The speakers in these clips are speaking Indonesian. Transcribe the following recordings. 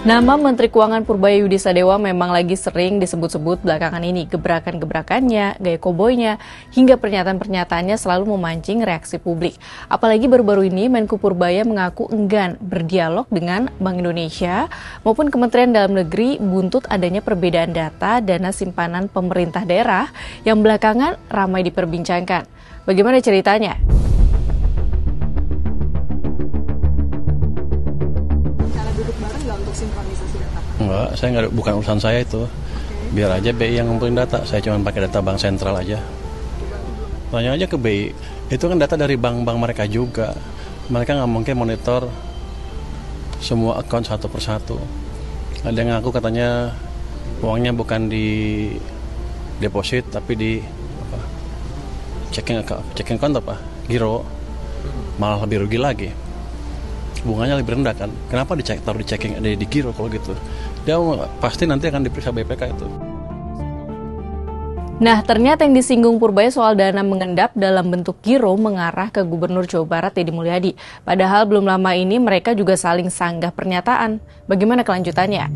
Nama Menteri Keuangan Purbaya Yudi Sadewa memang lagi sering disebut-sebut belakangan ini. Gebrakan-gebrakannya, gaya koboynya, hingga pernyataan-pernyataannya selalu memancing reaksi publik. Apalagi baru-baru ini Menko Purbaya mengaku enggan berdialog dengan Bank Indonesia maupun Kementerian Dalam Negeri buntut adanya perbedaan data dana simpanan pemerintah daerah yang belakangan ramai diperbincangkan. Bagaimana ceritanya? Sinkronisasi data? Enggak, bukan urusan saya itu. Biar aja BI yang ngumpulin data, saya cuma pakai data bank sentral aja. Tanya aja ke BI, itu kan data dari bank-bank mereka juga. Mereka nggak mungkin monitor semua akun satu persatu. Ada yang ngaku katanya uangnya bukan di deposit tapi di checking account apa? Giro. Malah lebih rugi lagi. Bunganya lebih rendah kan, kenapa taruh di checking di giro kalau gitu? Dia pasti nanti akan diperiksa BPK itu. Nah, ternyata yang disinggung Purbaya soal dana mengendap dalam bentuk giro mengarah ke Gubernur Jawa Barat Deddy Mulyadi. Padahal belum lama ini mereka juga saling sanggah pernyataan. Bagaimana kelanjutannya?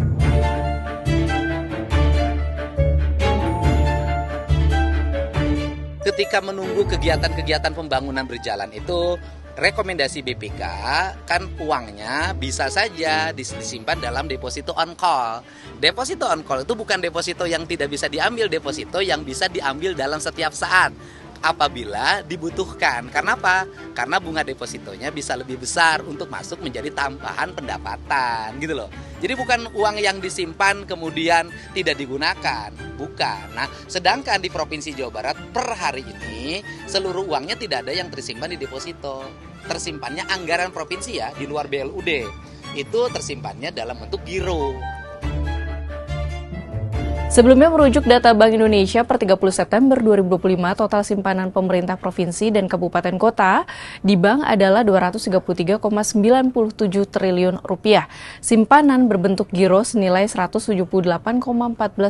Ketika menunggu kegiatan-kegiatan pembangunan berjalan itu, rekomendasi BPK kan uangnya bisa saja disimpan dalam deposito on call. Deposito on call itu bukan deposito yang tidak bisa diambil, deposito yang bisa diambil dalam setiap saat apabila dibutuhkan. Karena apa? Karena bunga depositonya bisa lebih besar untuk masuk menjadi tambahan pendapatan gitu loh. Jadi bukan uang yang disimpan kemudian tidak digunakan, bukan. Nah, sedangkan di Provinsi Jawa Barat per hari ini seluruh uangnya tidak ada yang tersimpan di deposito. Tersimpannya anggaran provinsi ya, di luar BLUD. Itu tersimpannya dalam bentuk giro. Sebelumnya merujuk data Bank Indonesia per 30 September 2025, total simpanan pemerintah provinsi dan kabupaten kota di bank adalah 233,97 triliun rupiah. Simpanan berbentuk giro senilai 178,14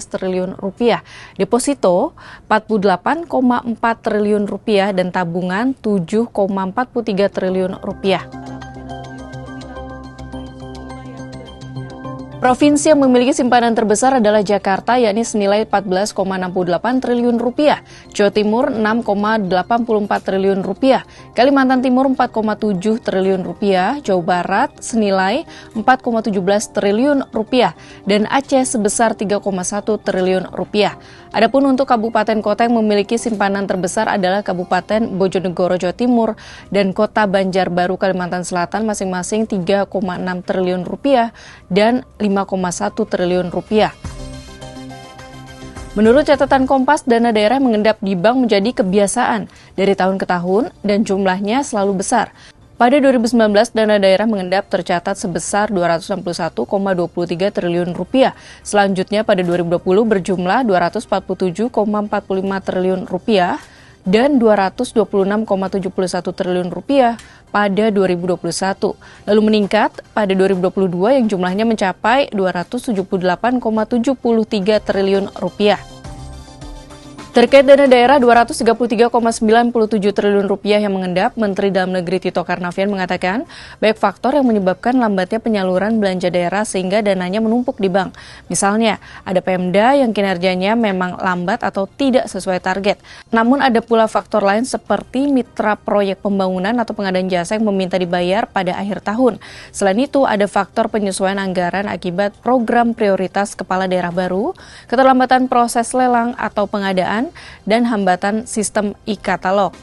triliun rupiah. Deposito 48,4 triliun rupiah dan tabungan 7,43 triliun rupiah. Provinsi yang memiliki simpanan terbesar adalah Jakarta, yakni senilai 14,68 triliun rupiah, Jawa Timur 6,84 triliun rupiah, Kalimantan Timur 4,7 triliun rupiah, Jawa Barat senilai 4,17 triliun rupiah, dan Aceh sebesar 3,1 triliun rupiah. Adapun untuk kabupaten kota yang memiliki simpanan terbesar adalah Kabupaten Bojonegoro, Jawa Timur, dan Kota Banjarbaru, Kalimantan Selatan masing-masing 3,6 triliun rupiah dan 5,1 triliun rupiah. Menurut catatan Kompas, dana daerah mengendap di bank menjadi kebiasaan dari tahun ke tahun dan jumlahnya selalu besar. Pada 2019, dana daerah mengendap tercatat sebesar 261,23 triliun rupiah. Selanjutnya pada 2020 berjumlah 247,45 triliun rupiah dan 226,71 triliun rupiah pada 2021. Lalu meningkat pada 2022 yang jumlahnya mencapai 278,73 triliun rupiah. Terkait dana daerah 233,97 triliun rupiah yang mengendap, Menteri Dalam Negeri Tito Karnavian mengatakan banyak faktor yang menyebabkan lambatnya penyaluran belanja daerah sehingga dananya menumpuk di bank. Misalnya, ada Pemda yang kinerjanya memang lambat atau tidak sesuai target. Namun ada pula faktor lain seperti mitra proyek pembangunan atau pengadaan jasa yang meminta dibayar pada akhir tahun. Selain itu, ada faktor penyesuaian anggaran akibat program prioritas kepala daerah baru, keterlambatan proses lelang atau pengadaan, dan hambatan sistem e-katalog.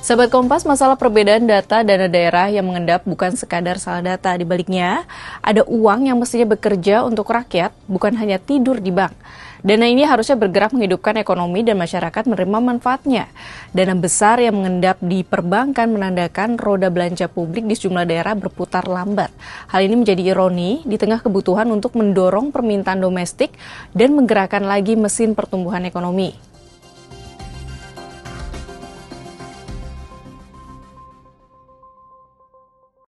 Sahabat Kompas, masalah perbedaan data dana daerah yang mengendap bukan sekadar salah data. Di baliknya, ada uang yang mestinya bekerja untuk rakyat, bukan hanya tidur di bank. Dana ini harusnya bergerak menghidupkan ekonomi dan masyarakat menerima manfaatnya. Dana besar yang mengendap di perbankan menandakan roda belanja publik di sejumlah daerah berputar lambat. Hal ini menjadi ironi di tengah kebutuhan untuk mendorong permintaan domestik dan menggerakkan lagi mesin pertumbuhan ekonomi.